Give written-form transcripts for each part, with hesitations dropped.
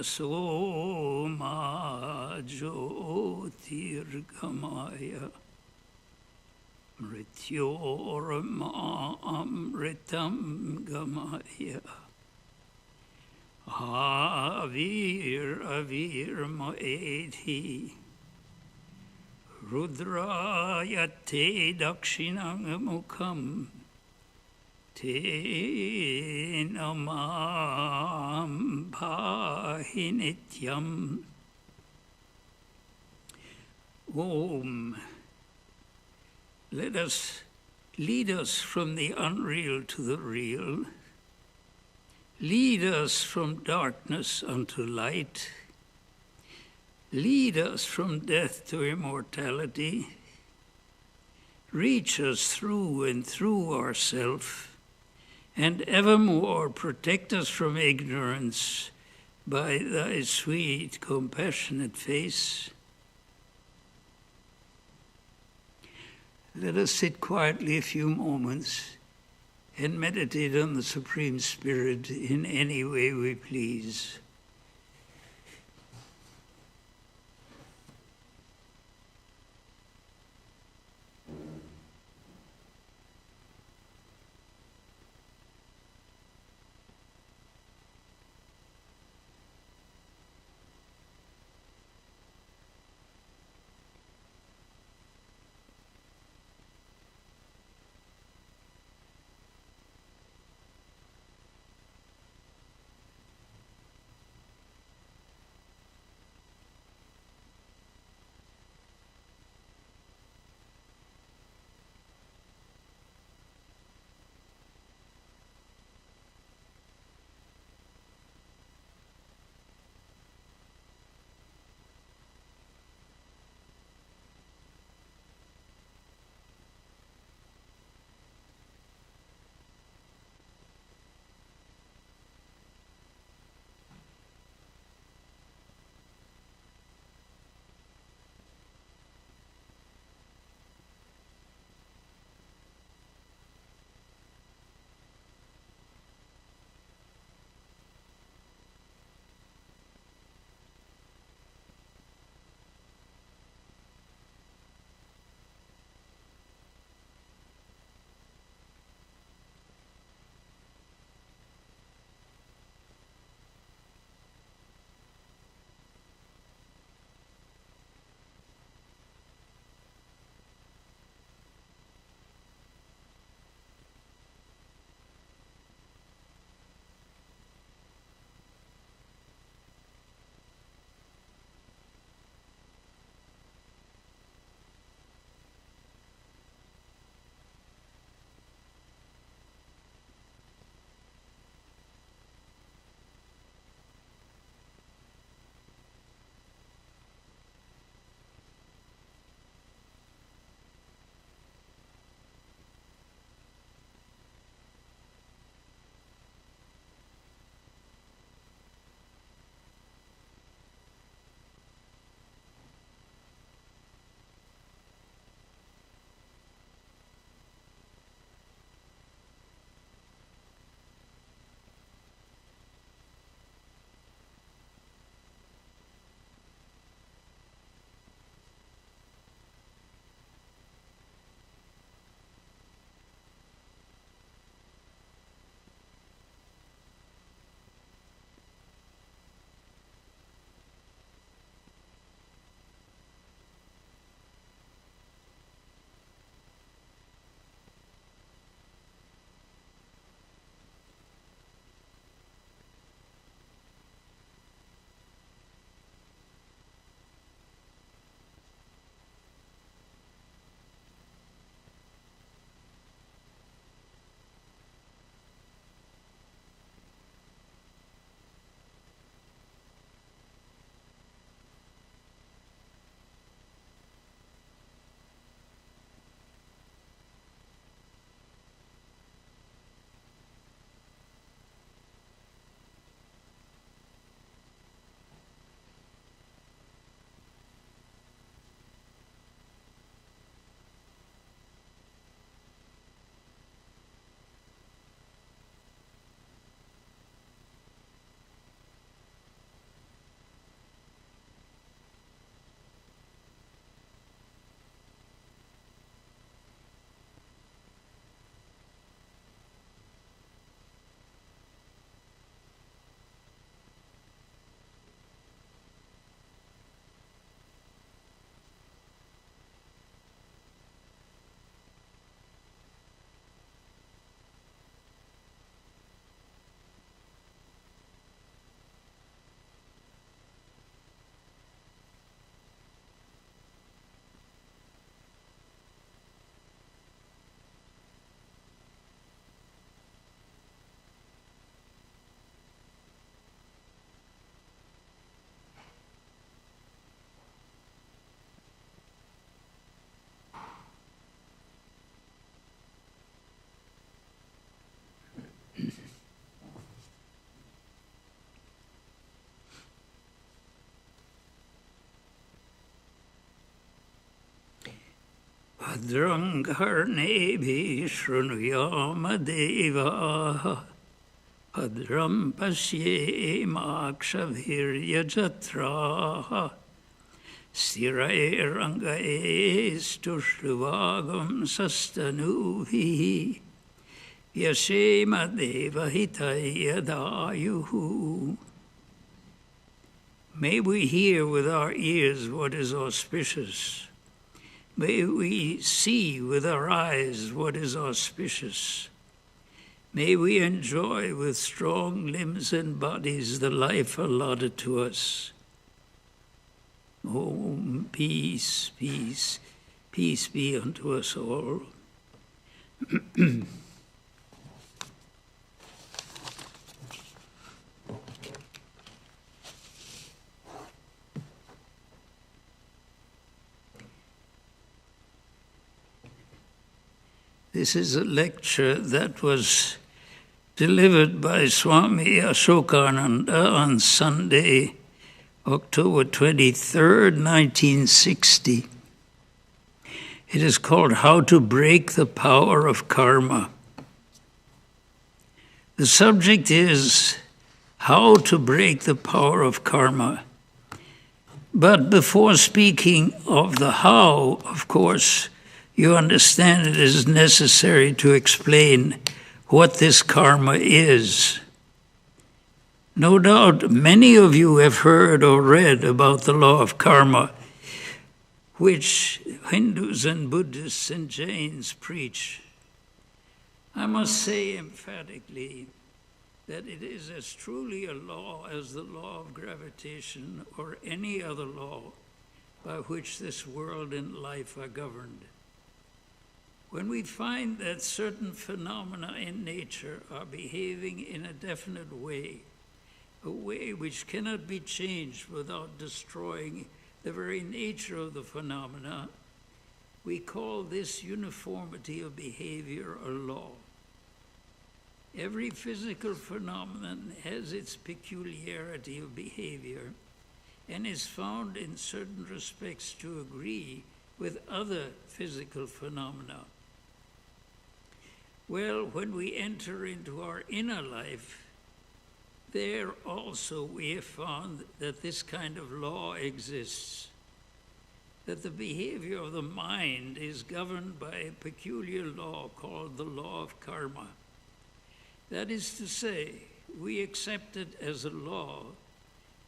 Tamaso ma jyotirgamaya mrityorma amritam gamaya avir maedhi rudrayate dakshinamukam te namam bhahi nityam. Om. Let us lead us from the unreal to the real. Lead us from darkness unto light. Lead us from death to immortality. Reach us through and through ourself, and evermore protect us from ignorance by thy sweet, compassionate face. Let us sit quietly a few moments and meditate on the Supreme Spirit in any way we please. Bhadrang karnebhi shrunuyama devaha Bhadram pasyemakshviryajatraha Stiraerangaestushvagam sastanuvihi Yashema devahitayadayuhu. May we hear with our ears what is auspicious. May we see with our eyes what is auspicious. May we enjoy with strong limbs and bodies the life allotted to us. Om, peace, peace, peace be unto us all. This is a lecture that was delivered by Swami Ashokananda on Sunday, October 23rd, 1960. It is called How to Break the Power of Karma. The subject is how to break the power of karma. But before speaking of the how, of course, you understand it is necessary to explain what this karma is. No doubt many of you have heard or read about the law of karma, which Hindus and Buddhists and Jains preach. I must say emphatically that it is as truly a law as the law of gravitation or any other law by which this world and life are governed. When we find that certain phenomena in nature are behaving in a definite way, a way which cannot be changed without destroying the very nature of the phenomena, we call this uniformity of behavior a law. Every physical phenomenon has its peculiarity of behavior and is found in certain respects to agree with other physical phenomena. Well, when we enter into our inner life, there also we have found that this kind of law exists, that the behavior of the mind is governed by a peculiar law called the law of karma. That is to say, we accept it as a law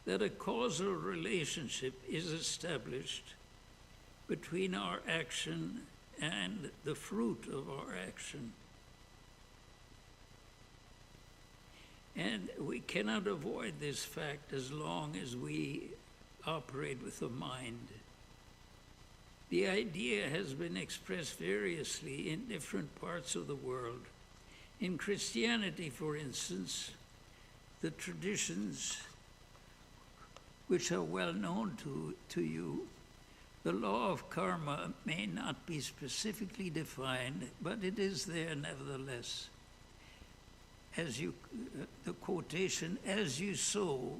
that a causal relationship is established between our action and the fruit of our action. And we cannot avoid this fact as long as we operate with the mind. The idea has been expressed variously in different parts of the world. In Christianity, for instance, the traditions which are well known to you, the law of karma may not be specifically defined, but it is there nevertheless. The quotation, as you sow,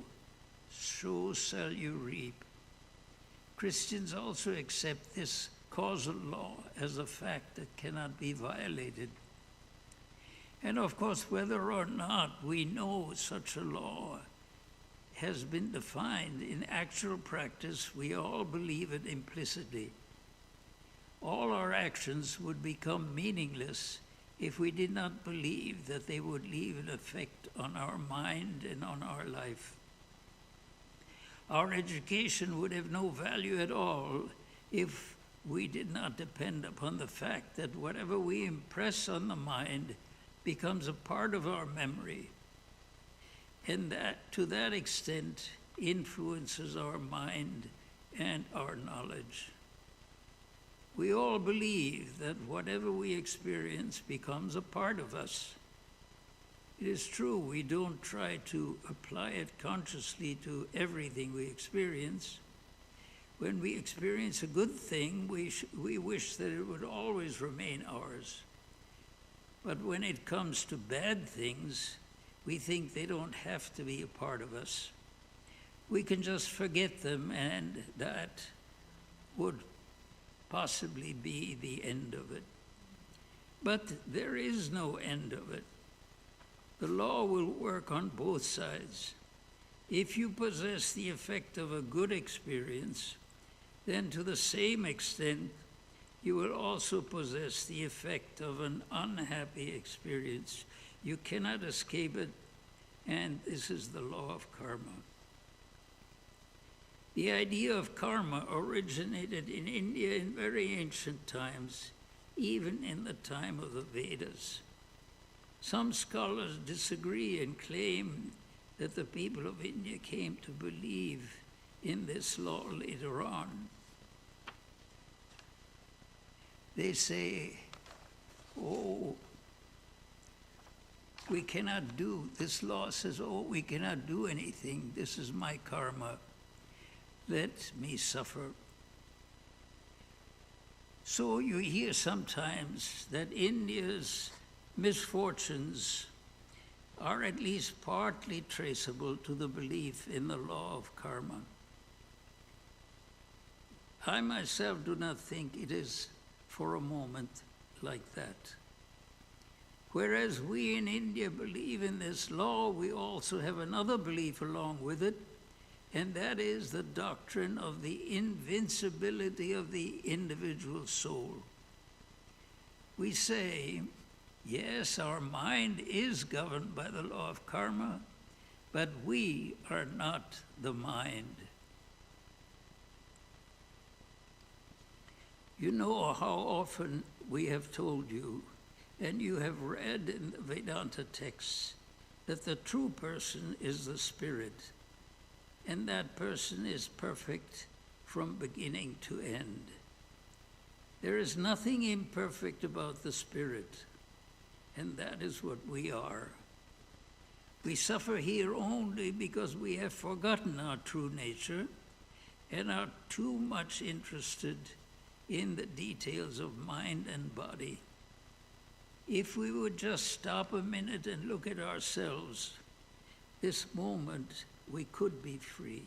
so shall you reap. Christians also accept this causal law as a fact that cannot be violated. And of course, whether or not we know such a law has been defined in actual practice, we all believe it implicitly. All our actions would become meaningless if we did not believe that they would leave an effect on our mind and on our life. Our education would have no value at all if we did not depend upon the fact that whatever we impress on the mind becomes a part of our memory, and that to that extent influences our mind and our knowledge. We all believe that whatever we experience becomes a part of us. It is true we don't try to apply it consciously to everything we experience. When we experience a good thing, we wish that it would always remain ours. But when it comes to bad things, we think they don't have to be a part of us. We can just forget them, and that would possibly be the end of it. But there is no end of it. The law will work on both sides. If you possess the effect of a good experience, then to the same extent, you will also possess the effect of an unhappy experience. You cannot escape it, and this is the law of karma. The idea of karma originated in India in very ancient times, even in the time of the Vedas. Some scholars disagree and claim that the people of India came to believe in this law later on. They say, oh, we cannot do, this law says, oh, we cannot do anything, this is my karma, let me suffer. So you hear sometimes that India's misfortunes are at least partly traceable to the belief in the law of karma. I myself do not think it is for a moment like that. Whereas we in India believe in this law, we also have another belief along with it, and that is the doctrine of the invincibility of the individual soul. We say, yes, our mind is governed by the law of karma, but we are not the mind. You know how often we have told you, and you have read in the Vedanta texts, that the true person is the spirit, and that person is perfect from beginning to end. There is nothing imperfect about the spirit, and that is what we are. We suffer here only because we have forgotten our true nature and are too much interested in the details of mind and body. If we would just stop a minute and look at ourselves, this moment we could be free.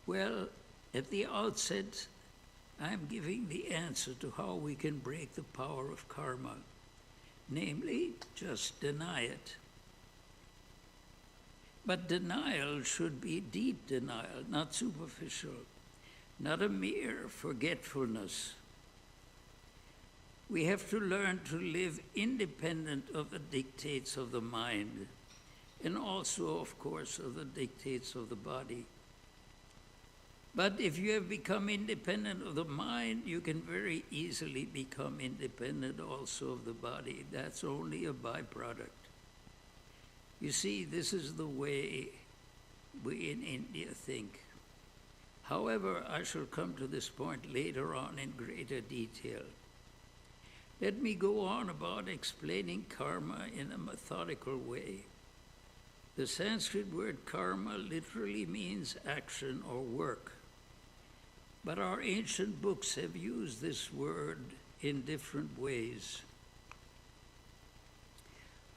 Well, at the outset, I'm giving the answer to how we can break the power of karma, namely, just deny it. But denial should be deep denial, not superficial, not a mere forgetfulness. We have to learn to live independent of the dictates of the mind, and also, of course, of the dictates of the body. But if you have become independent of the mind, you can very easily become independent also of the body. That's only a byproduct. You see, this is the way we in India think. However, I shall come to this point later on in greater detail. Let me go on about explaining karma in a methodical way. The Sanskrit word karma literally means action or work. But our ancient books have used this word in different ways.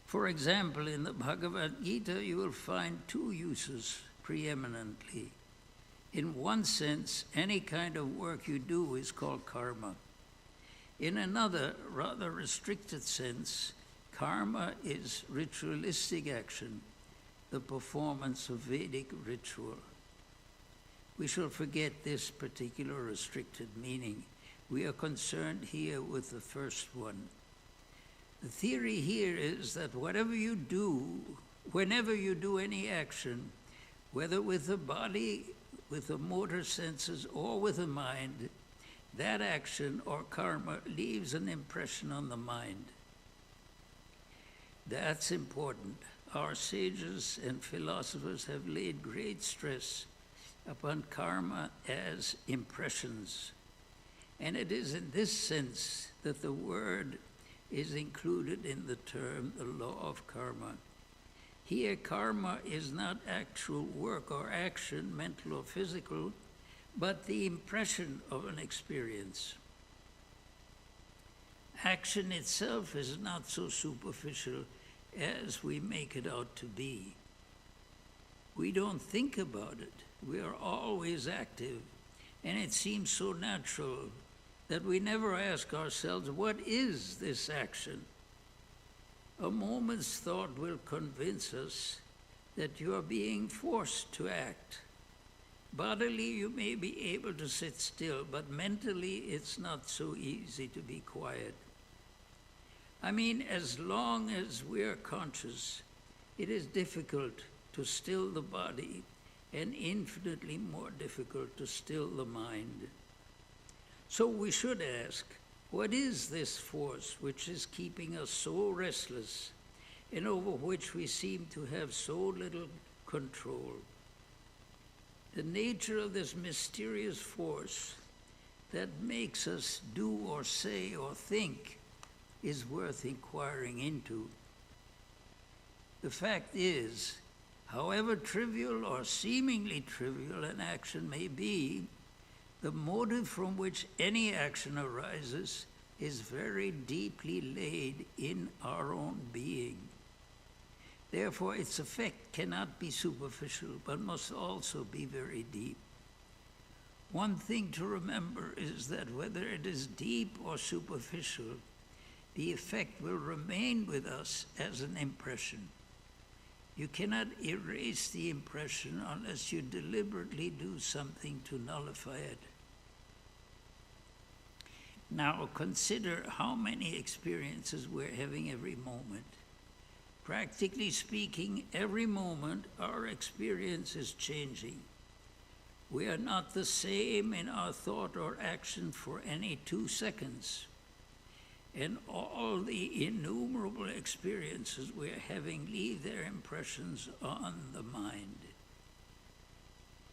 For example, in the Bhagavad Gita, you will find two uses preeminently. In one sense, any kind of work you do is called karma. In another, rather restricted sense, karma is ritualistic action, the performance of Vedic ritual. We shall forget this particular restricted meaning. We are concerned here with the first one. The theory here is that whatever you do, whenever you do any action, whether with the body, with the motor senses, or with the mind, that action or karma leaves an impression on the mind. That's important. Our sages and philosophers have laid great stress upon karma as impressions. And it is in this sense that the word is included in the term the law of karma. Here, karma is not actual work or action, mental or physical, but the impression of an experience. Action itself is not so superficial as we make it out to be. We don't think about it. We are always active, And it seems so natural that we never ask ourselves, what is this action? A moment's thought will convince us that you are being forced to act. Bodily, you may be able to sit still, but mentally, it's not so easy to be quiet. I mean, as long as we are conscious, it is difficult to still the body and infinitely more difficult to still the mind. So we should ask, what is this force which is keeping us so restless and over which we seem to have so little control? The nature of this mysterious force that makes us do or say or think is worth inquiring into. The fact is, however trivial or seemingly trivial an action may be, the motive from which any action arises is very deeply laid in our own being. Therefore, its effect cannot be superficial, but must also be very deep. One thing to remember is that whether it is deep or superficial, the effect will remain with us as an impression. You cannot erase the impression unless you deliberately do something to nullify it. Now consider how many experiences we're having every moment. Practically speaking, every moment our experience is changing. We are not the same in our thought or action for any 2 seconds. And all the innumerable experiences we are having leave their impressions on the mind.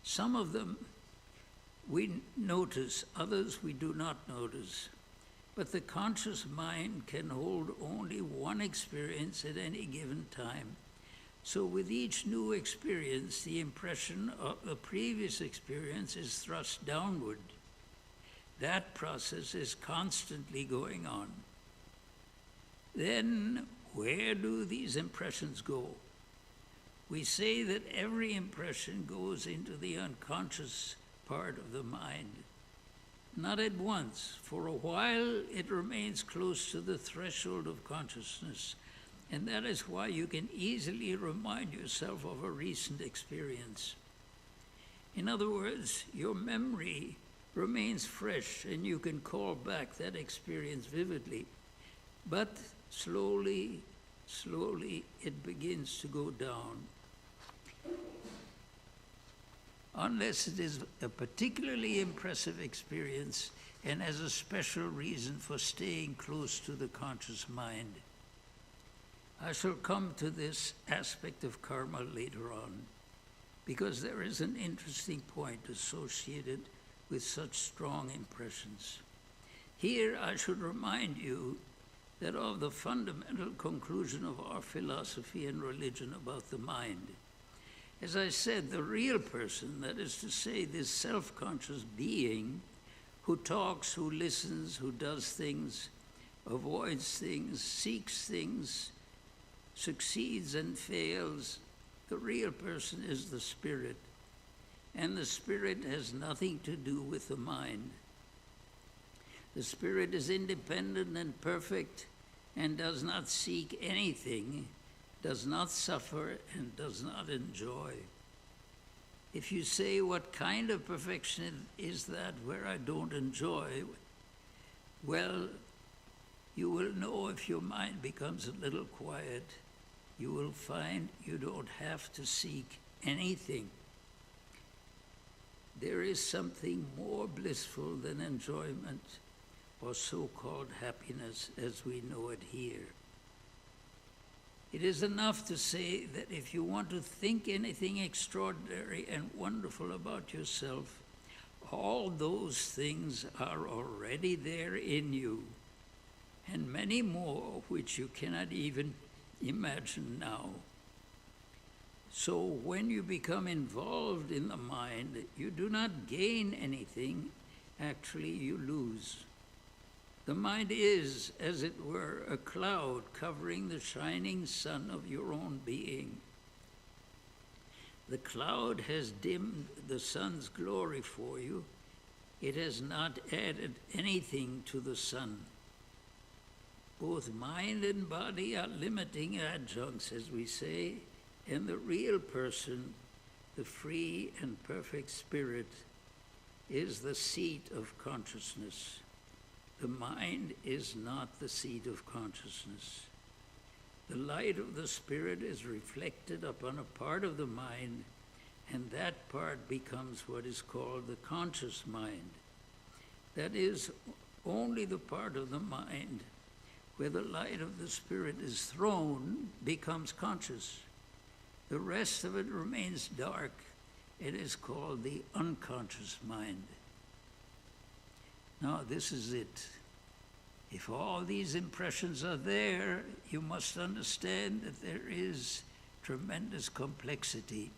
Some of them we notice, others we do not notice. But the conscious mind can hold only one experience at any given time. So with each new experience, the impression of the previous experience is thrust downward. That process is constantly going on. Then, where do these impressions go? We say that every impression goes into the unconscious part of the mind. Not at once. For a while, it remains close to the threshold of consciousness, and that is why you can easily remind yourself of a recent experience. In other words, your memory remains fresh, and you can call back that experience vividly. But slowly, it begins to go down. Unless it is a particularly impressive experience and has a special reason for staying close to the conscious mind. I shall come to this aspect of karma later on, because there is an interesting point associated with such strong impressions. Here I should remind you that of the fundamental conclusion of our philosophy and religion about the mind. As I said, the real person, that is to say, this self-conscious being who talks, who listens, who does things, avoids things, seeks things, succeeds and fails, the real person is the spirit. And the spirit has nothing to do with the mind. The spirit is independent and perfect and does not seek anything, does not suffer, and does not enjoy. If you say, what kind of perfection is that where I don't enjoy? Well, you will know if your mind becomes a little quiet. You will find you don't have to seek anything. There is something more blissful than enjoyment or so-called happiness as we know it here. It is enough to say that if you want to think anything extraordinary and wonderful about yourself, all those things are already there in you, and many more which you cannot even imagine now. So when you become involved in the mind, you do not gain anything, actually you lose. The mind is, as it were, a cloud covering the shining sun of your own being. The cloud has dimmed the sun's glory for you, it has not added anything to the sun. Both mind and body are limiting adjuncts, as we say, and the real person, the free and perfect spirit, is the seat of consciousness. The mind is not the seat of consciousness. The light of the spirit is reflected upon a part of the mind, and that part becomes what is called the conscious mind. That is, only the part of the mind where the light of the spirit is thrown becomes conscious. The rest of it remains dark. It is called the unconscious mind. Now, this is it. If all these impressions are there, you must understand that there is tremendous complexity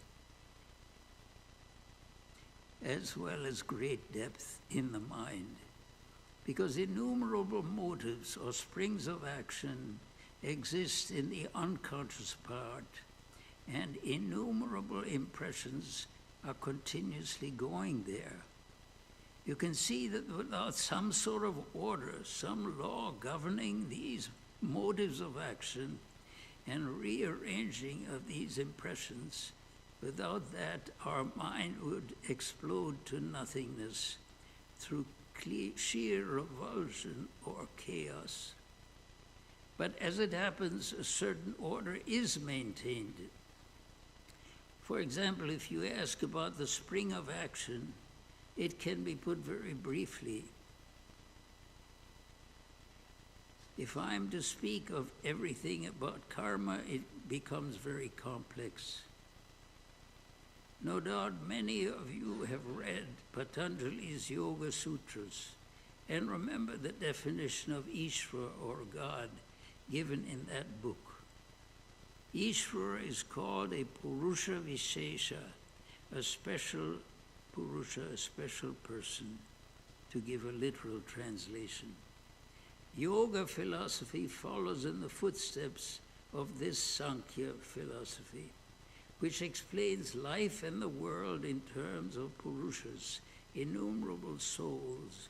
as well as great depth in the mind, because innumerable motives or springs of action exist in the unconscious part, and innumerable impressions are continuously going there. You can see that without some sort of order, some law governing these motives of action and rearranging of these impressions, without that our mind would explode to nothingness through sheer revulsion or chaos. But as it happens, a certain order is maintained. For example, if you ask about the spring of action, it can be put very briefly. If I'm to speak of everything about karma, it becomes very complex. No doubt many of you have read Patanjali's Yoga Sutras and remember the definition of Ishvara or God given in that book. Ishvara is called a Purusha Vishesha, a special Purusha, a special person, to give a literal translation. Yoga philosophy follows in the footsteps of this Sankhya philosophy, which explains life and the world in terms of Purushas, innumerable souls,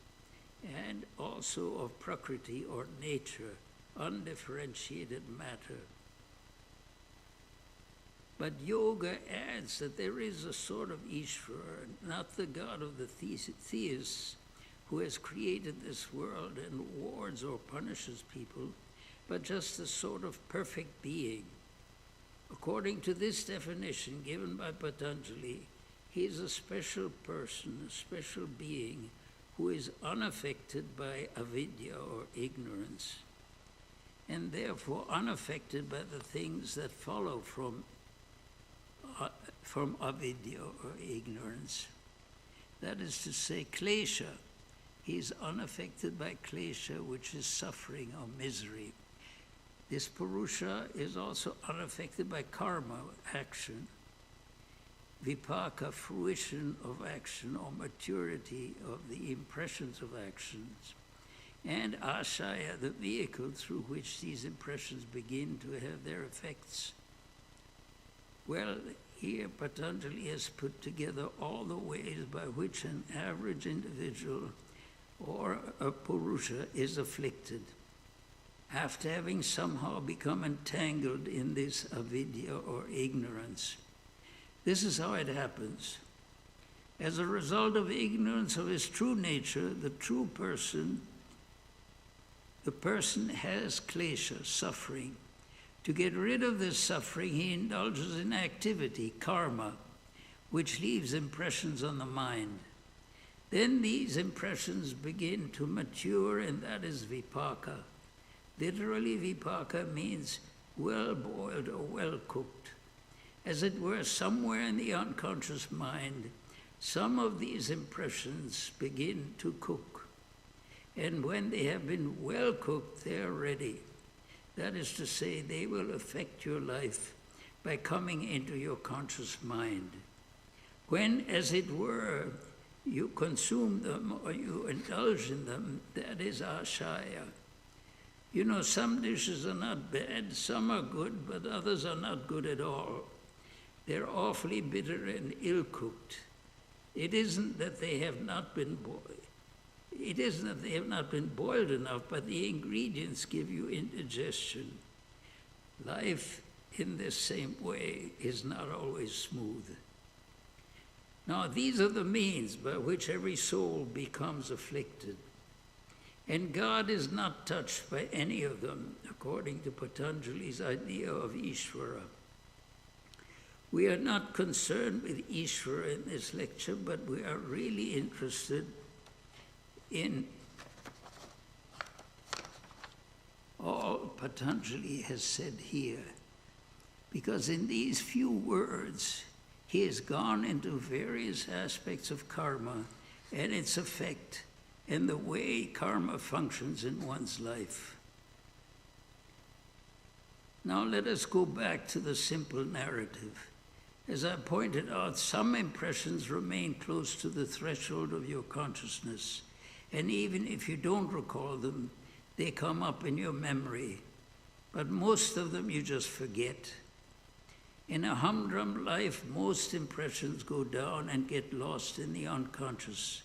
and also of Prakriti or nature, undifferentiated matter. But yoga adds that there is a sort of Ishvara, not the God of the theists who has created this world and wards or punishes people, but just a sort of perfect being. According to this definition given by Patanjali, he is a special person, a special being, who is unaffected by avidya or ignorance, and therefore unaffected by the things that follow from avidya or ignorance. That is to say, klesha. He is unaffected by klesha, which is suffering or misery. This Purusha is also unaffected by karma, action, vipaka, fruition of action or maturity of the impressions of actions, and ashaya, the vehicle through which these impressions begin to have their effects. Well, here Patanjali has put together all the ways by which an average individual or a Purusha is afflicted after having somehow become entangled in this avidya or ignorance. This is how it happens. As a result of ignorance of his true nature, the person has klesha, suffering. To get rid of this suffering, he indulges in activity, karma, which leaves impressions on the mind. Then these impressions begin to mature, and that is vipaka. Literally, vipaka means well-boiled or well-cooked. As it were, somewhere in the unconscious mind, some of these impressions begin to cook. And when they have been well cooked, they are ready. That is to say, they will affect your life by coming into your conscious mind. When, as it were, you consume them or you indulge in them, that is ashaya. You know, some dishes are not bad, some are good, but others are not good at all. They're awfully bitter and ill-cooked. It isn't that they have not been boiled. it isn't that they have not been boiled enough, but the ingredients give you indigestion. Life in this same way is not always smooth. Now, these are the means by which every soul becomes afflicted. And God is not touched by any of them, according to Patanjali's idea of Ishvara. We are not concerned with Ishvara in this lecture, but we are really interested in all Patanjali has said here. Because in these few words, he has gone into various aspects of karma and its effect and the way karma functions in one's life. Now let us go back to the simple narrative. As I pointed out, some impressions remain close to the threshold of your consciousness, and even if you don't recall them, they come up in your memory. But most of them you just forget. In a humdrum life, most impressions go down and get lost in the unconscious.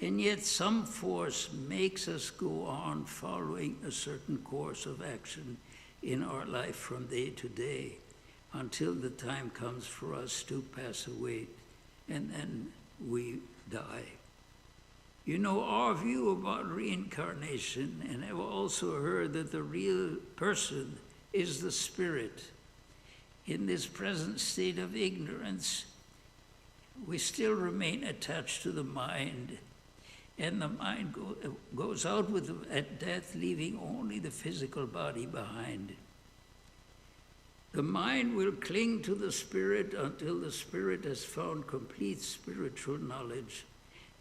And yet some force makes us go on following a certain course of action in our life from day to day until the time comes for us to pass away, and then we die. You know our view about reincarnation, and I've also heard that the real person is the spirit. In this present state of ignorance, we still remain attached to the mind, and the mind goes out at death, leaving only the physical body behind. The mind will cling to the spirit until the spirit has found complete spiritual knowledge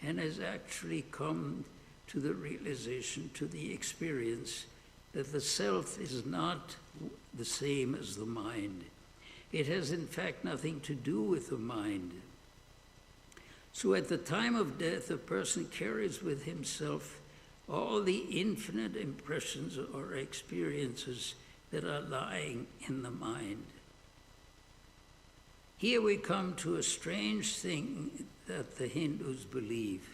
and has actually come to the realization, to the experience, that the self is not the same as the mind. It has in fact nothing to do with the mind. So at the time of death, a person carries with himself all the infinite impressions or experiences that are lying in the mind. Here we come to a strange thing that the Hindus believe.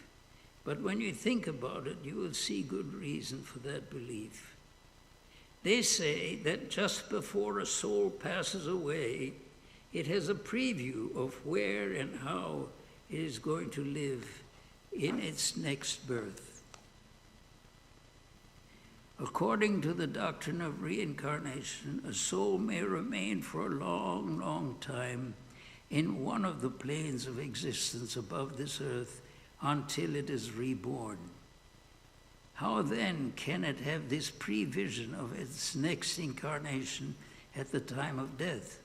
But when you think about it, you will see good reason for that belief. They say that just before a soul passes away, it has a preview of where and how it is going to live in its next birth. According to the doctrine of reincarnation, a soul may remain for a long, long time in one of the planes of existence above this earth until it is reborn. How then can it have this prevision of its next incarnation at the time of death?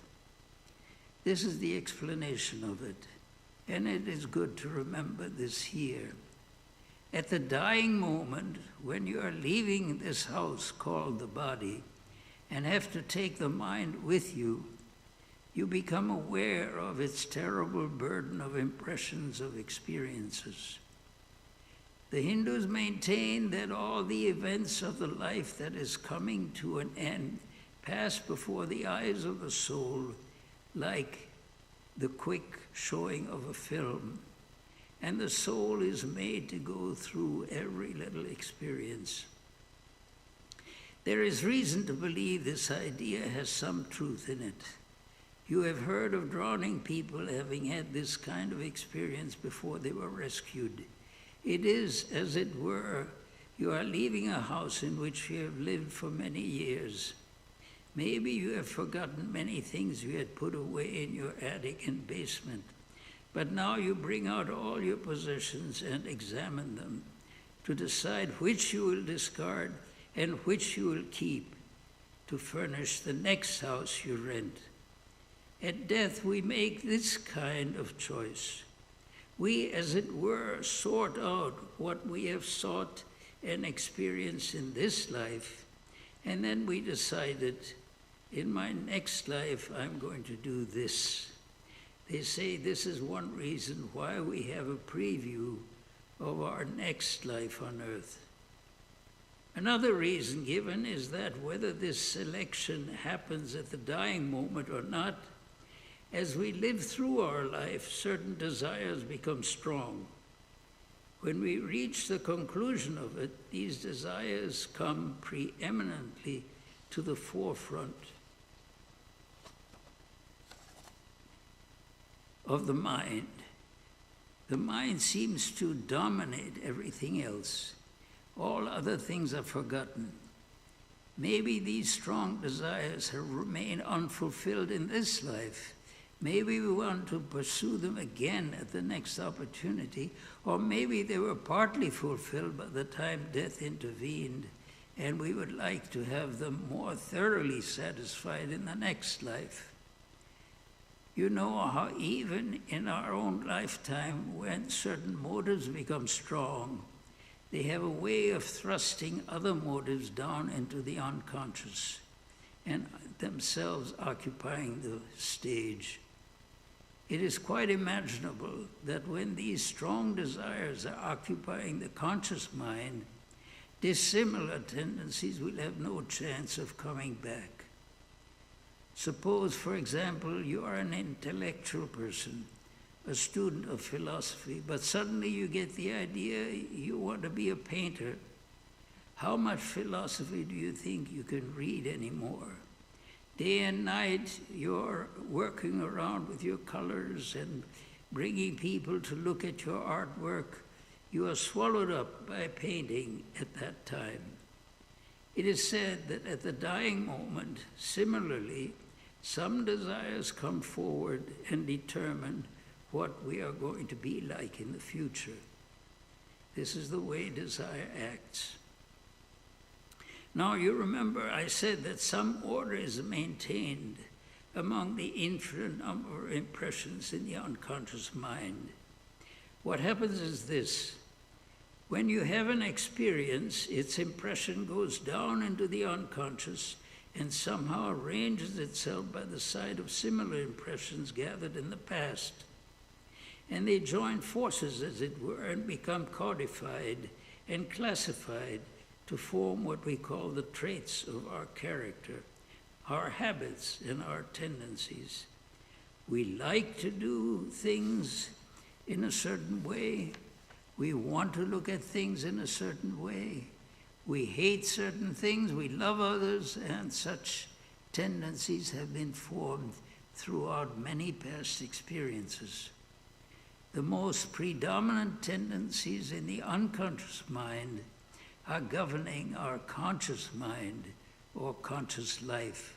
This is the explanation of it, and it is good to remember this here. At the dying moment, when you are leaving this house called the body and have to take the mind with you, you become aware of its terrible burden of impressions, of experiences. The Hindus maintain that all the events of the life that is coming to an end pass before the eyes of the soul like the quick showing of a film, and the soul is made to go through every little experience. There is reason to believe this idea has some truth in it. You have heard of drowning people having had this kind of experience before they were rescued. It is, as it were, you are leaving a house in which you have lived for many years. Maybe you have forgotten many things you had put away in your attic and basement, but now you bring out all your possessions and examine them to decide which you will discard and which you will keep to furnish the next house you rent. At death, we make this kind of choice. We, as it were, sort out what we have sought and experienced in this life, and then we decided, in my next life, I'm going to do this. They say this is one reason why we have a preview of our next life on earth. Another reason given is that whether this selection happens at the dying moment or not, as we live through our life, certain desires become strong. When we reach the conclusion of it, these desires come preeminently to the forefront of the mind. The mind seems to dominate everything else. All other things are forgotten. Maybe these strong desires have remained unfulfilled in this life. Maybe we want to pursue them again at the next opportunity, or maybe they were partly fulfilled by the time death intervened, and we would like to have them more thoroughly satisfied in the next life. You know how even in our own lifetime, when certain motives become strong, they have a way of thrusting other motives down into the unconscious and themselves occupying the stage. It is quite imaginable that when these strong desires are occupying the conscious mind, dissimilar tendencies will have no chance of coming back. Suppose, for example, you are an intellectual person, a student of philosophy, but suddenly you get the idea you want to be a painter. How much philosophy do you think you can read anymore? Day and night, you're working around with your colors and bringing people to look at your artwork. You are swallowed up by painting at that time. It is said that at the dying moment, similarly, some desires come forward and determine what we are going to be like in the future. This is the way desire acts. Now you remember I said that some order is maintained among the infinite number of impressions in the unconscious mind. What happens is this: when you have an experience, its impression goes down into the unconscious and somehow arranges itself by the side of similar impressions gathered in the past. And they join forces, as it were, and become codified and classified to form what we call the traits of our character, our habits and our tendencies. We like to do things in a certain way. We want to look at things in a certain way. We hate certain things, we love others, and such tendencies have been formed throughout many past experiences. The most predominant tendencies in the unconscious mind are governing our conscious mind or conscious life,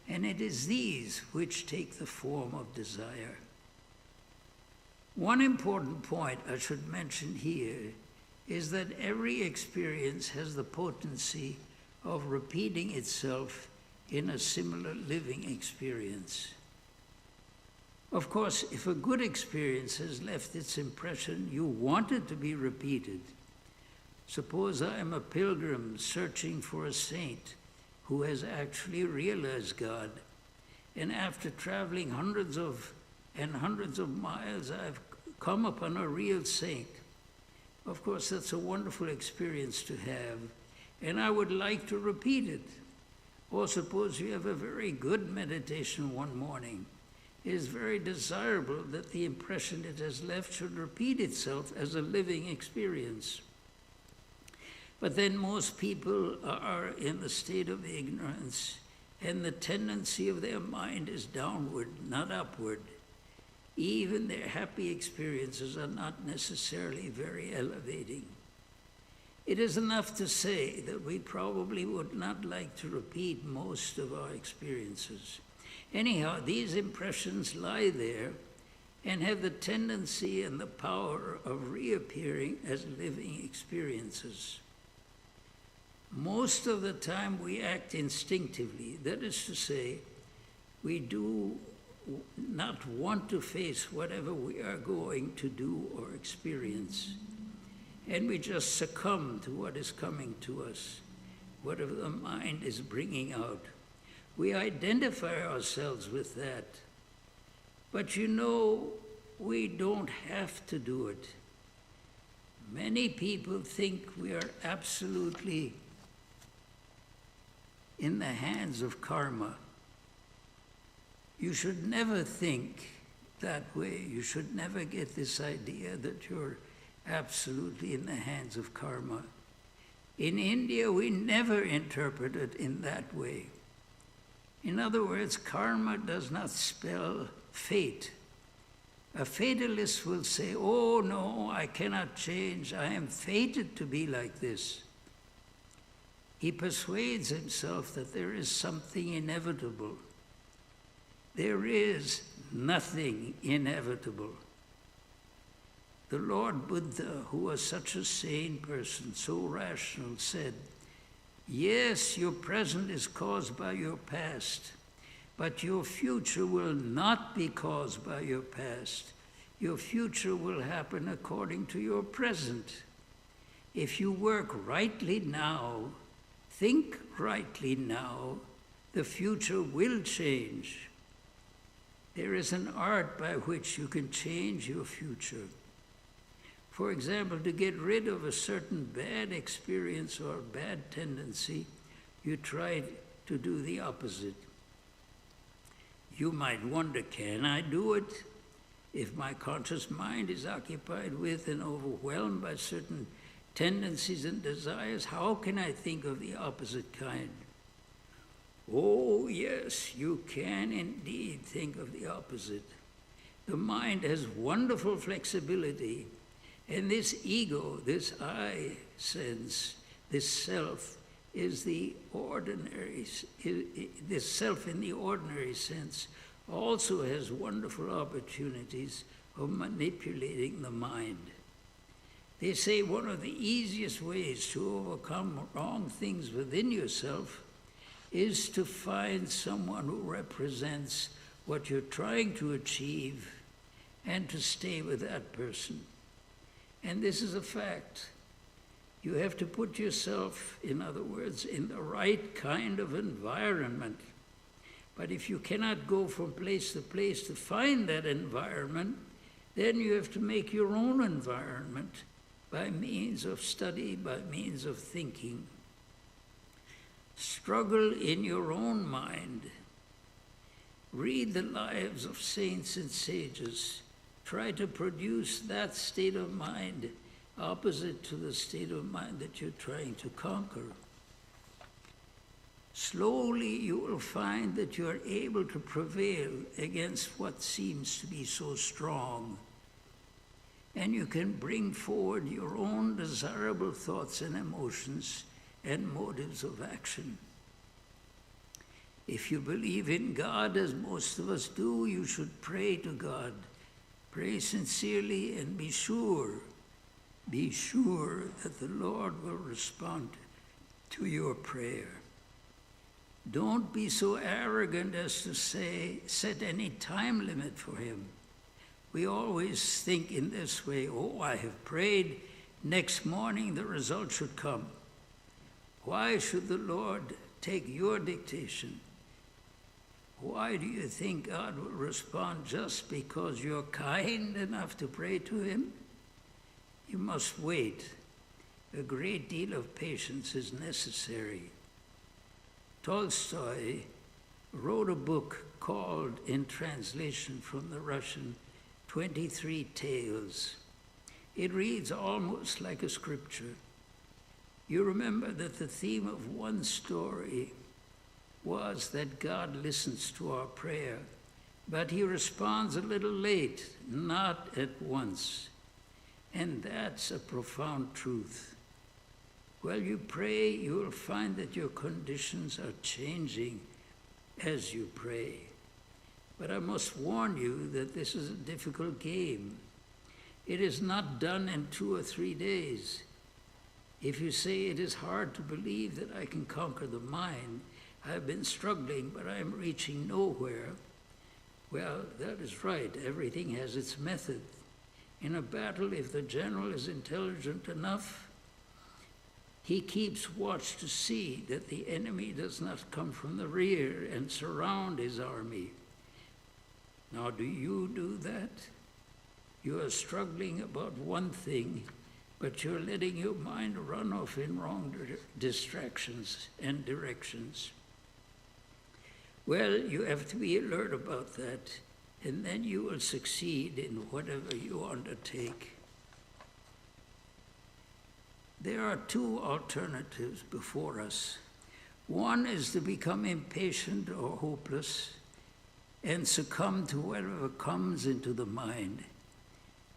and it is these which take the form of desire. One important point I should mention here is that every experience has the potency of repeating itself in a similar living experience. Of course, if a good experience has left its impression, you want it to be repeated. Suppose I am a pilgrim searching for a saint who has actually realized God, and after traveling hundreds of miles, I've come upon a real saint. Of course, that's a wonderful experience to have, and I would like to repeat it. Or suppose you have a very good meditation one morning. It is very desirable that the impression it has left should repeat itself as a living experience. But then most people are in the state of ignorance, and the tendency of their mind is downward, not upward. Even their happy experiences are not necessarily very elevating. It is enough to say that we probably would not like to repeat most of our experiences. Anyhow, these impressions lie there and have the tendency and the power of reappearing as living experiences. Most of the time we act instinctively. That is to say, we do not want to face whatever we are going to do or experience. And we just succumb to what is coming to us, whatever the mind is bringing out. We identify ourselves with that. But you know, we don't have to do it. Many people think we are absolutely in the hands of karma. You should never think that way. You should never get this idea that you're absolutely in the hands of karma. In India, we never interpret it in that way. In other words, karma does not spell fate. A fatalist will say, oh no, I cannot change, I am fated to be like this. He persuades himself that there is something inevitable. There is nothing inevitable. The Lord Buddha, who was such a sane person, so rational, said, yes, your present is caused by your past, but your future will not be caused by your past. Your future will happen according to your present. If you work rightly now, think rightly now, the future will change. There is an art by which you can change your future. For example, to get rid of a certain bad experience or bad tendency, you try to do the opposite. You might wonder, can I do it? If my conscious mind is occupied with and overwhelmed by certain tendencies and desires, how can I think of the opposite kind? Oh, yes, you can indeed think of the opposite. The mind has wonderful flexibility, and this ego, this I sense, this self, is the ordinary, this self in the ordinary sense also has wonderful opportunities of manipulating the mind. They say one of the easiest ways to overcome wrong things within yourself is to find someone who represents what you're trying to achieve and to stay with that person. And this is a fact. You have to put yourself, in other words, in the right kind of environment. But if you cannot go from place to find that environment, then you have to make your own environment by means of study, by means of thinking. Struggle in your own mind. Read the lives of saints and sages. Try to produce that state of mind opposite to the state of mind that you're trying to conquer. Slowly you will find that you are able to prevail against what seems to be so strong. And you can bring forward your own desirable thoughts and emotions and motives of action. If you believe in God, as most of us do, you should pray to God. Pray sincerely and be sure that the Lord will respond to your prayer. Don't be so arrogant as to set any time limit for him. We always think in this way, oh, I have prayed, next morning the result should come. Why should the Lord take your dictation? Why do you think God will respond just because you're kind enough to pray to him? You must wait. A great deal of patience is necessary. Tolstoy wrote a book called, in translation from the Russian, 23 Tales. It reads almost like a scripture. You remember that the theme of one story was that God listens to our prayer, but he responds a little late, not at once. And that's a profound truth. While you pray, you will find that your conditions are changing as you pray. But I must warn you that this is a difficult game. It is not done in 2 or 3 days. If you say it is hard to believe that I can conquer the mind, I have been struggling, but I am reaching nowhere. Well, that is right. Everything has its method. In a battle, if the general is intelligent enough, he keeps watch to see that the enemy does not come from the rear and surround his army. Now, do you do that? You are struggling about one thing, but you're letting your mind run off in wrong distractions and directions. Well, you have to be alert about that, and then you will succeed in whatever you undertake. There are two alternatives before us. One is to become impatient or hopeless and succumb to whatever comes into the mind.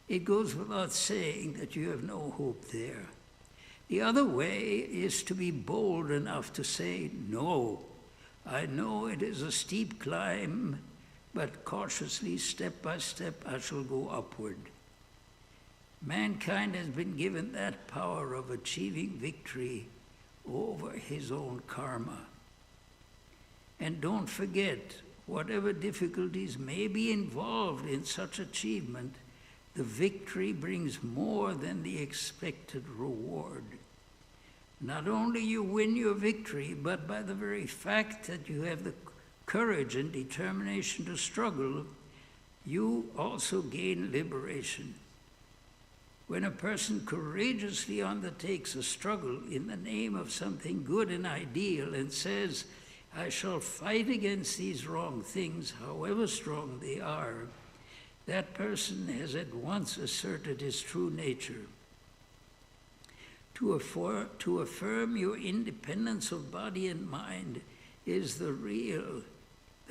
It goes without saying that you have no hope there. The other way is to be bold enough to say, no, I know it is a steep climb, but cautiously, step by step, I shall go upward. Mankind has been given that power of achieving victory over his own karma. And don't forget, whatever difficulties may be involved in such achievement, the victory brings more than the expected reward. Not only you win your victory, but by the very fact that you have the courage and determination to struggle, you also gain liberation. When a person courageously undertakes a struggle in the name of something good and ideal and says, I shall fight against these wrong things, however strong they are, that person has at once asserted his true nature. To affirm your independence of body and mind is the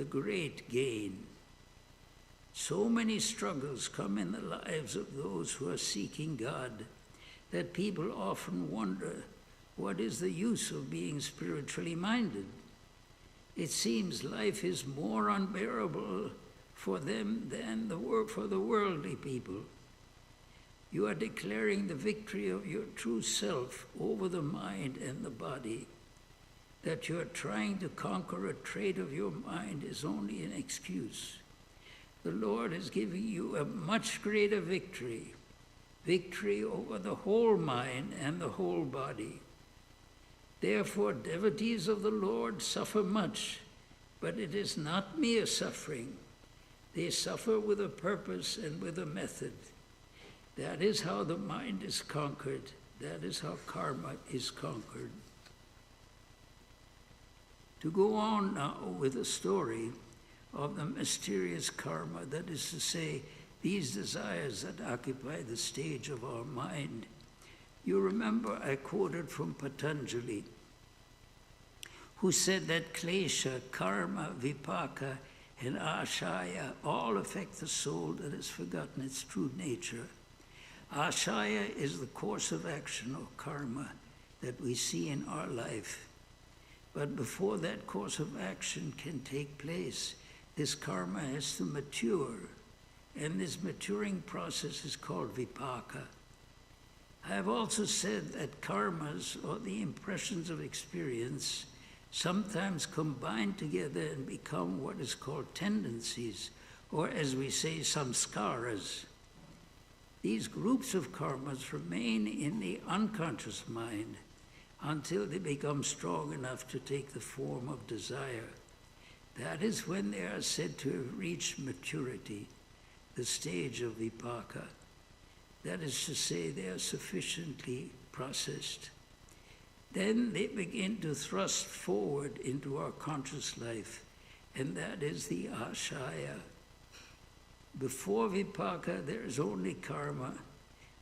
great gain. So many struggles come in the lives of those who are seeking God that people often wonder, what is the use of being spiritually minded? It seems life is more unbearable for them than for the worldly people. You are declaring the victory of your true self over the mind and the body. That you are trying to conquer a trait of your mind is only an excuse. The Lord is giving you a much greater victory over the whole mind and the whole body. Therefore, devotees of the Lord suffer much, but it is not mere suffering. They suffer with a purpose and with a method. That is how the mind is conquered. That is how karma is conquered. To go on now with the story of the mysterious karma, that is to say, these desires that occupy the stage of our mind. You remember I quoted from Patanjali, who said that klesha, karma, vipaka, and ashaya all affect the soul that has forgotten its true nature. Ashaya is the course of action or karma that we see in our life. But before that course of action can take place, this karma has to mature, and this maturing process is called vipaka. I have also said that karmas, or the impressions of experience, sometimes combine together and become what is called tendencies, or as we say, samskaras. These groups of karmas remain in the unconscious mind until they become strong enough to take the form of desire. That is when they are said to have reached maturity, the stage of vipaka. That is to say, they are sufficiently processed. Then they begin to thrust forward into our conscious life, and that is the ashaya. Before vipaka, there is only karma,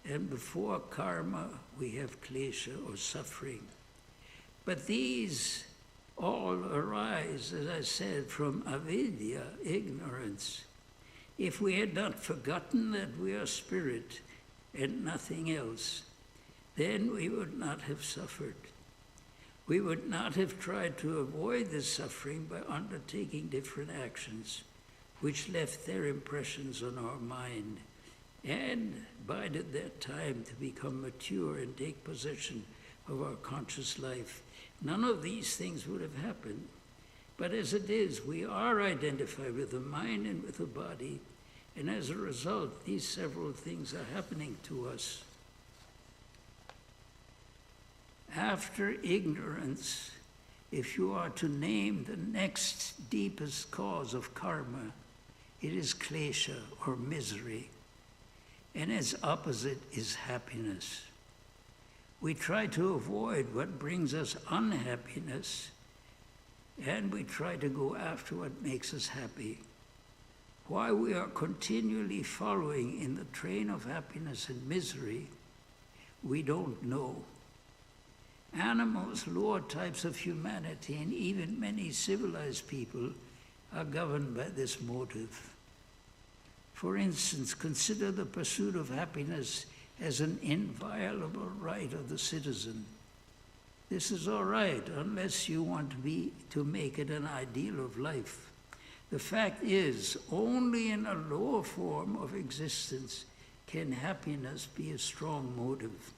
and before karma, we have klesha, or suffering. But these all arise, as I said, from avidya, ignorance. If we had not forgotten that we are spirit and nothing else, then we would not have suffered. We would not have tried to avoid this suffering by undertaking different actions, which left their impressions on our mind, and bided their time to become mature and take possession of our conscious life. None of these things would have happened. But as it is, we are identified with the mind and with the body, and as a result, these several things are happening to us. After ignorance, if you are to name the next deepest cause of karma, it is klesha, or misery, and its opposite is happiness. We try to avoid what brings us unhappiness, and we try to go after what makes us happy. Why we are continually following in the train of happiness and misery, we don't know. Animals, lower types of humanity, and even many civilized people are governed by this motive. For instance, consider the pursuit of happiness as an inviolable right of the citizen. This is all right unless you want to make it an ideal of life. The fact is, only in a lower form of existence can happiness be a strong motive.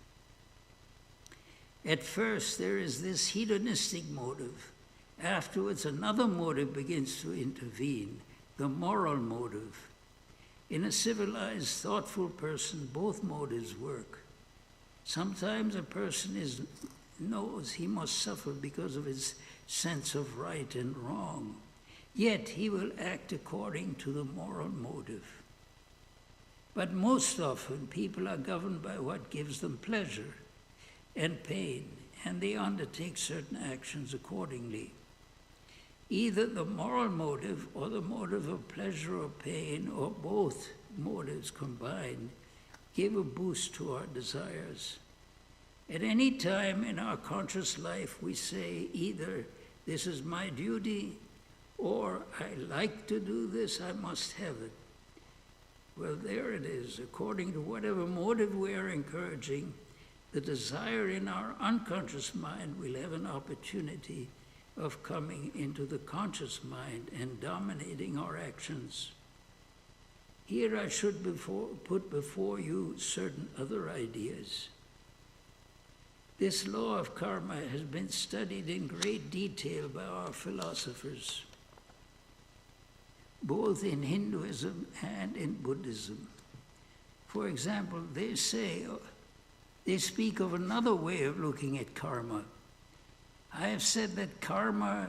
At first, there is this hedonistic motive. Afterwards, another motive begins to intervene, the moral motive. In a civilized, thoughtful person, both motives work. Sometimes a person knows he must suffer because of his sense of right and wrong, yet he will act according to the moral motive. But most often, people are governed by what gives them pleasure and pain, and they undertake certain actions accordingly. Either the moral motive or the motive of pleasure or pain, or both motives combined, give a boost to our desires. At any time in our conscious life, we say either, this is my duty, or I like to do this, I must have it. Well, there it is. According to whatever motive we are encouraging, the desire in our unconscious mind will have an opportunity of coming into the conscious mind and dominating our actions. Here I should put before you certain other ideas. This law of karma has been studied in great detail by our philosophers, both in Hinduism and in Buddhism. For example, they speak of another way of looking at karma. I have said that karmas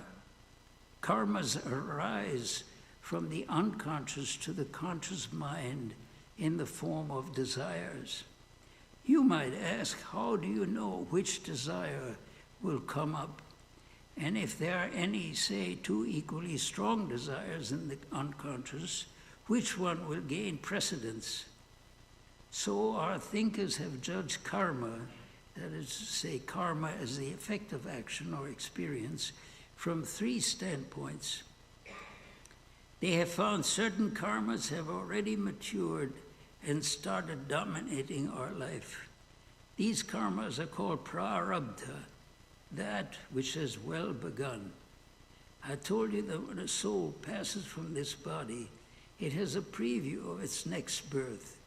arise from the unconscious to the conscious mind in the form of desires. You might ask, how do you know which desire will come up? And if there are any, say, two equally strong desires in the unconscious, which one will gain precedence? So our thinkers have judged karma, that is to say, karma as the effect of action or experience, from three standpoints. They have found certain karmas have already matured and started dominating our life. These karmas are called prarabdha, that which has well begun. I told you that when a soul passes from this body, it has a preview of its next birth.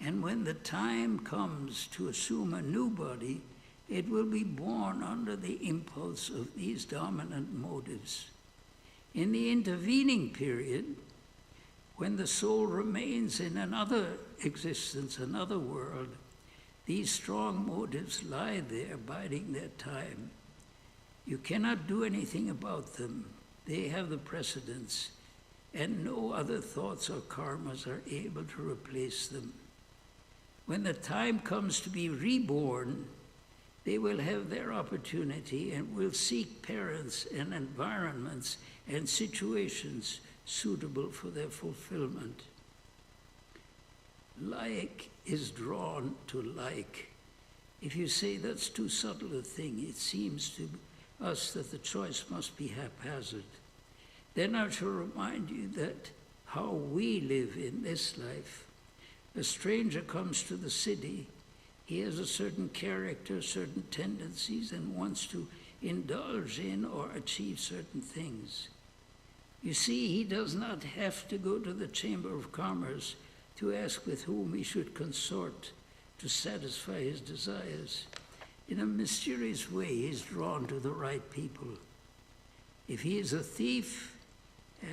And when the time comes to assume a new body, it will be born under the impulse of these dominant motives. In the intervening period, when the soul remains in another existence, another world, these strong motives lie there, biding their time. You cannot do anything about them. They have the precedence, and no other thoughts or karmas are able to replace them. When the time comes to be reborn, they will have their opportunity and will seek parents and environments and situations suitable for their fulfillment. Like is drawn to like. If you say that's too subtle a thing, it seems to us that the choice must be haphazard. Then I shall remind you that how we live in this life. A stranger comes to the city. He has a certain character, certain tendencies, and wants to indulge in or achieve certain things. You see, he does not have to go to the Chamber of Commerce to ask with whom he should consort to satisfy his desires. In a mysterious way, he is drawn to the right people. If he is a thief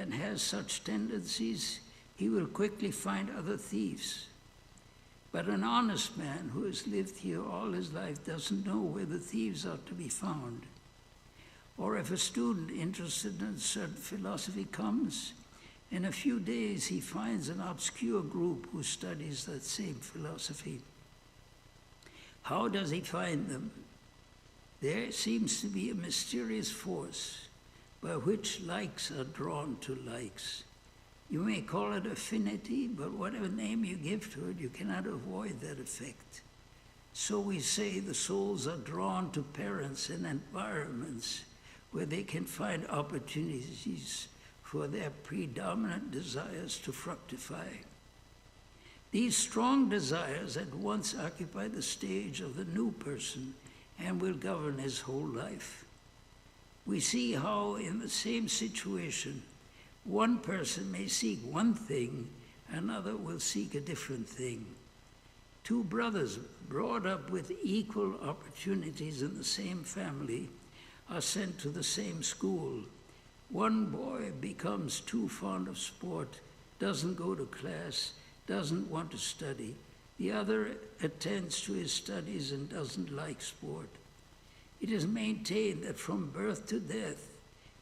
and has such tendencies, he will quickly find other thieves. But an honest man who has lived here all his life doesn't know where the thieves are to be found. Or if a student interested in a certain philosophy comes, in a few days he finds an obscure group who studies that same philosophy. How does he find them? There seems to be a mysterious force by which likes are drawn to likes. You may call it affinity, but whatever name you give to it, you cannot avoid that effect. So we say the souls are drawn to parents and environments where they can find opportunities for their predominant desires to fructify. These strong desires at once occupy the stage of the new person and will govern his whole life. We see how in the same situation, one person may seek one thing, another will seek a different thing. Two brothers brought up with equal opportunities in the same family are sent to the same school. One boy becomes too fond of sport, doesn't go to class, doesn't want to study. The other attends to his studies and doesn't like sport. It is maintained that from birth to death,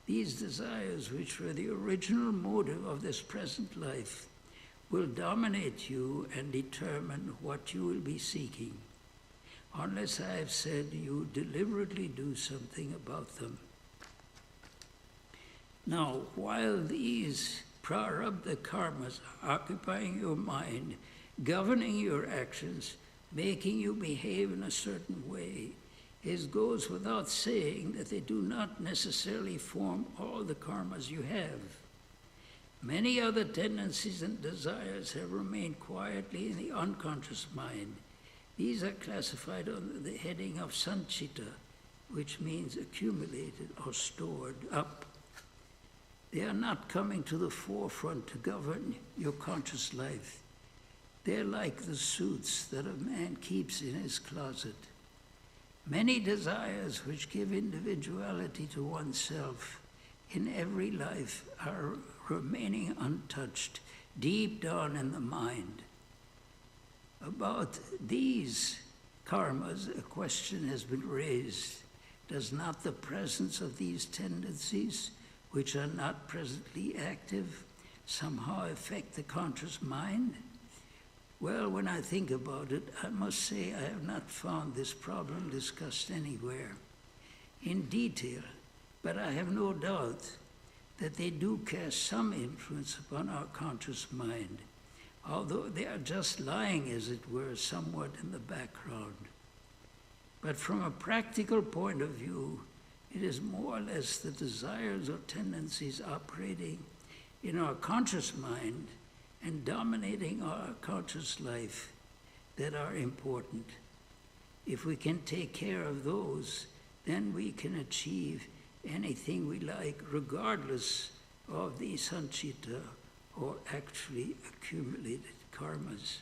these desires, which were the original motive of this present life, will dominate you and determine what you will be seeking, unless I have said you deliberately do something about them. Now, while these prarabdha karmas are occupying your mind, governing your actions, making you behave in a certain way, it goes without saying that they do not necessarily form all the karmas you have. Many other tendencies and desires have remained quietly in the unconscious mind. These are classified under the heading of sanchita, which means accumulated or stored up. They are not coming to the forefront to govern your conscious life. They're like the suits that a man keeps in his closet. Many desires which give individuality to oneself in every life are remaining untouched deep down in the mind. About these karmas, a question has been raised. Does not the presence of these tendencies, which are not presently active, somehow affect the conscious mind? Well, when I think about it, I must say I have not found this problem discussed anywhere in detail, but I have no doubt that they do cast some influence upon our conscious mind, although they are just lying, as it were, somewhat in the background. But from a practical point of view, it is more or less the desires or tendencies operating in our conscious mind and dominating our conscious life that are important. If we can take care of those, then we can achieve anything we like, regardless of the sanchita or actually accumulated karmas.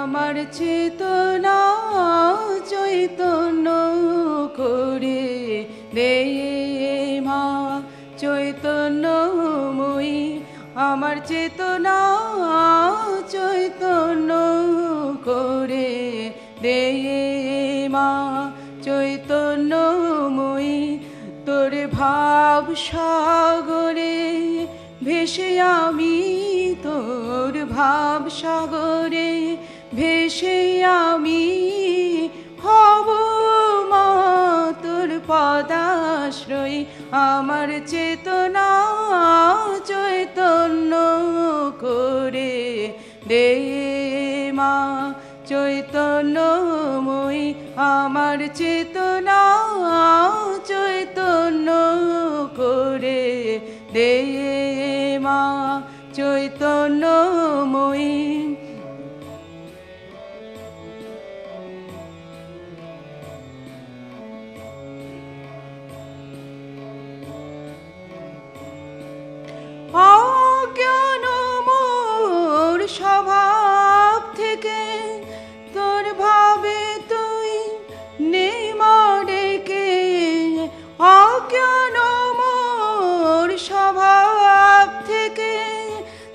আমার চেতনা চৈতন্য করে দে মা চৈতন্যময়ী আমার চেতনা চৈতন্য করে দে মা চৈতন্যময়ী তোর ভাব সাগরে ভেসে আমি তোর ভাব সাগরে ভেসে আমি হব মা তোর পদাশ্রয়ী আমার চেতনা চৈতন্য করে দে মা চৈতন্যময়ী আমার চেতনা চৈতন্য করে দে মা চৈতন্যময়ী অজ্ঞান মোর স্বভাব থেকে তোর ভাবে তুই নেমা ডেকে অজ্ঞান মোর স্বভাব থেকে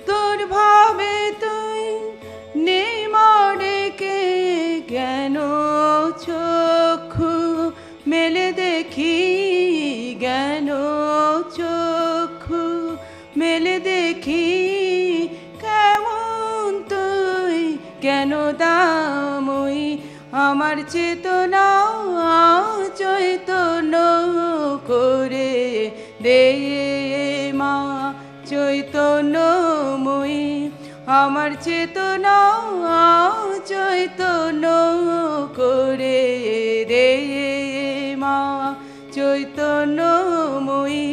তোর ভাবে তুই নেমা ডেকে জ্ঞান চক্ষু মেলে দেখি জ্ঞান চক্ষু মেলে দেখি কেমন তুই কেন দামই আমার চেতনা চৈতন্য করে দে মা চৈতন্যময়ী আমার চেতনা চৈতন্য করে দে মা চৈতন্যময়ী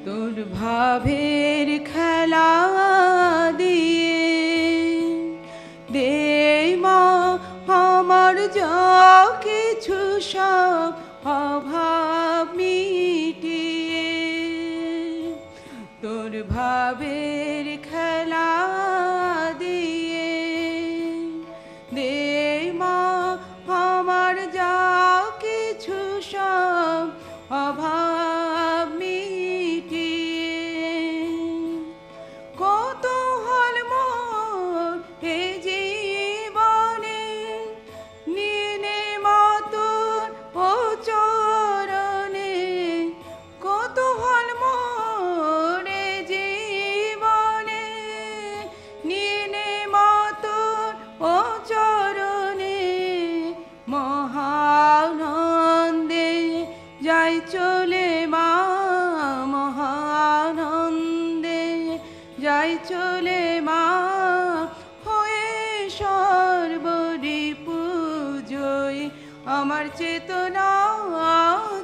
তোর ভাবের খেলা দিয়ে দে মা আমার যা কিছু সব অভাব মিটিয়ে তোর ভাবের খেলা দিয়ে দে মা আমার যা কিছু সব অভাব মিটিয়ে কত হল মোর এ জীবনে নিয়ে নে মা তোর ও চরণে কত হল মোর এ জীবনে নিয়ে নে মা তোর ও চরণে মহানন্দে যাই চলে মা মহানন্দে যাই চলে মা হয়ে সর্বরিপুজয় আমার চেতনা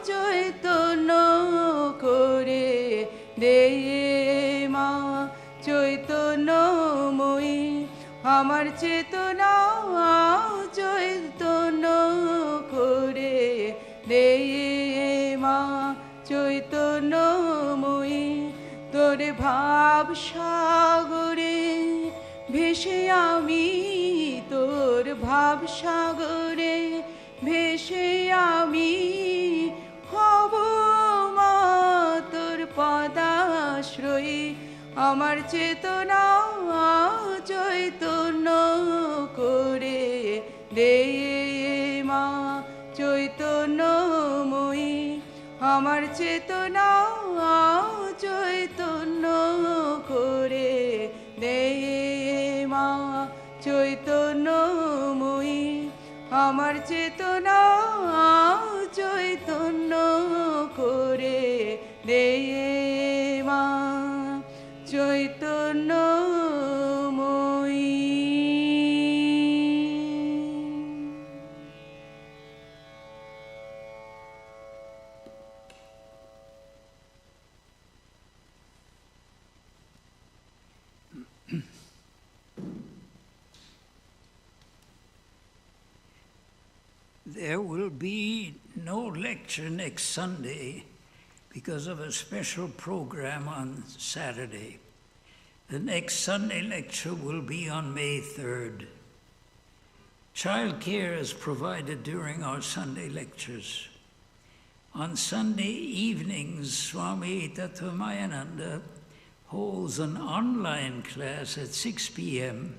চৈতন্য করে দে মা চৈতন্যময়ী আমার চেতনা চৈতন্য করে দে মা চৈতন্যময়ী তোর ভাব সাগরে ভেসে আমি তোর ভাব সাগরে ভেসে আমি হব মা তোর পদাশ্রয়ী আমার চেতনা চৈতন্য করে দে মা চৈতন্যময়ী আমার চেতনা চৈতন্য করে দে মা চৈতন্যময়ী আমার চেতনা চৈতন্য করে দে মা চৈতন্যময়ী There will be no lecture next Sunday because of a special program on Saturday. The next Sunday lecture will be on May 3rd. Child care is provided during our Sunday lectures. On Sunday evenings, Swami Vedananda holds an online class at 6 p.m.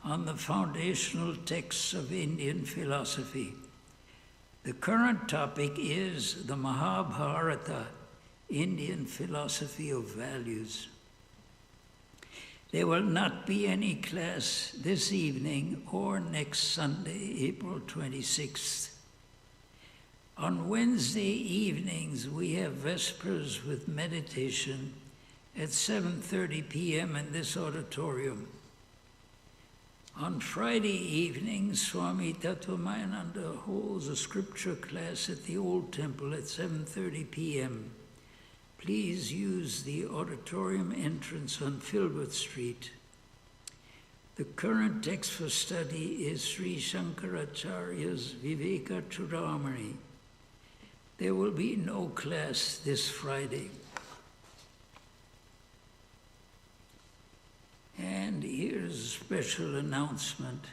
on the foundational texts of Indian philosophy. The current topic is the Mahabharata, Indian philosophy of values. There will not be any class this evening or next Sunday, April 26th. On Wednesday evenings, we have Vespers with meditation at 7:30 p.m. in this auditorium. On Friday evenings, Swami Vedananda holds a scripture class at the Old Temple at 7:30 p.m. Please use the auditorium entrance on Filbert Street. The current text for study is Sri Shankaracharya's Viveka Chudamani. There will be no class this Friday. And here's a special announcement.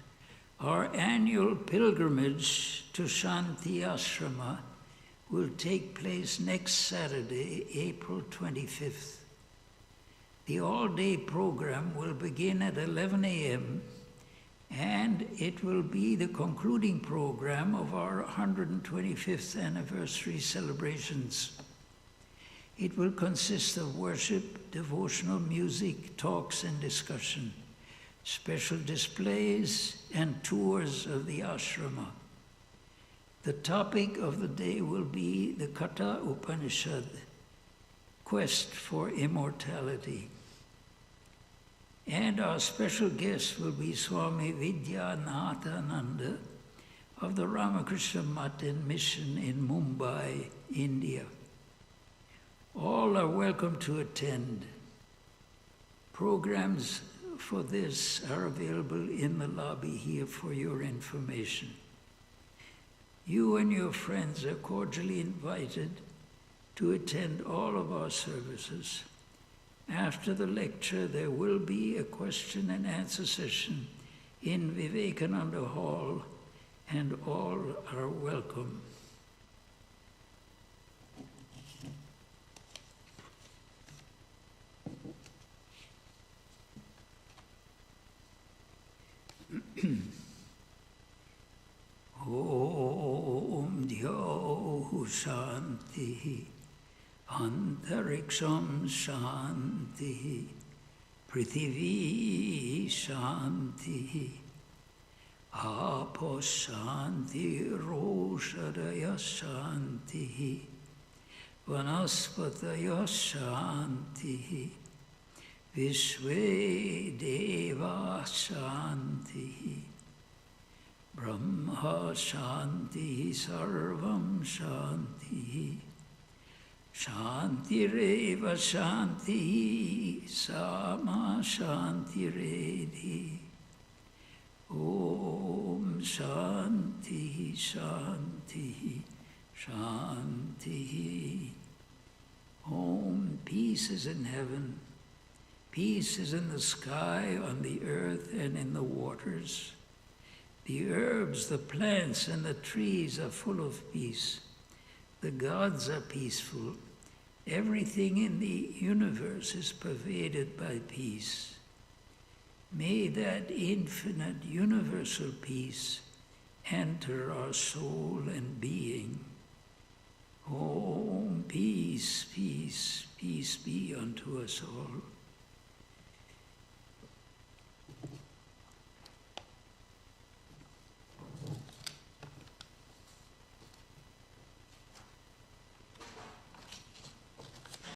Our annual pilgrimage to Shanti Ashrama will take place next Saturday, April 25th. The all-day program will begin at 11 a.m. and it will be the concluding program of our 125th anniversary celebrations. It will consist of worship, devotional music, talks and discussion, special displays and tours of the ashrama. The topic of the day will be the Katha Upanishad, Quest for Immortality. And our special guest will be Swami Vedananda of the Ramakrishna Math and Mission in Mumbai, India. All are welcome to attend. Programs for this are available in the lobby here for your information. You and your friends are cordially invited to attend all of our services. After the lecture, there will be a question and answer session in Vivekananda Hall, and all are welcome. Om Dhyo Shanti Antariksham Shanti Prithivi Shanti Apo Shanti Roshadaya Shanti Vanaspataya Shanti Vishwe Deva Shanti Brahma Shanti Sarvam Shanti Shantireva Shanti Sama Shantiredi Om Shanti Shanti Shanti. Om, peace is in heaven, peace is in the sky, on the earth and in the waters. The herbs, the plants, and the trees are full of peace. The gods are peaceful. Everything in the universe is pervaded by peace. May that infinite universal peace enter our soul and being. Om, peace, peace, peace be unto us all.